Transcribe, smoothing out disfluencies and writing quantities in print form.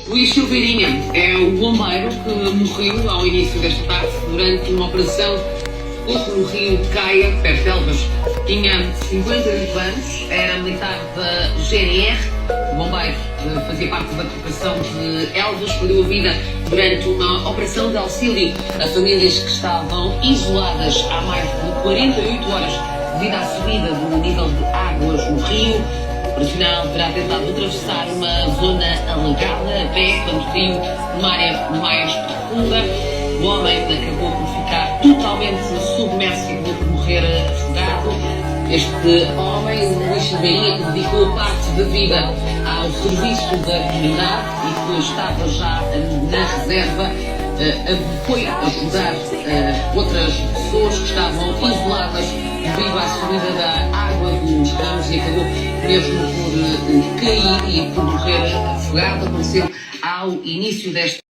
Luís Silveirinha é o bombeiro que morreu ao início desta tarde durante uma operação que ocorreu no rio Caia, perto de Elvas. Tinha 58 anos, era militar da GNR, o bombeiro fazia parte da corporação de Elvas, perdeu a vida durante uma operação de auxílio a famílias que estavam isoladas há mais de 48 horas devido à subida do nível de águas no rio. O profissional terá tentado atravessar uma zona alagada a pé quando caiu numa área mais profunda. O homem acabou por ficar totalmente submerso e acabou por morrer afogado. Este homem, Luís Silveirinha, que dedicou parte da vida ao serviço da comunidade e que estava já na reserva, foi ajudar outras pessoas que estavam isoladas devido à subida da água dos rios e acabou mesmo por cair e por morrer afogado. Aconteceu ao início desta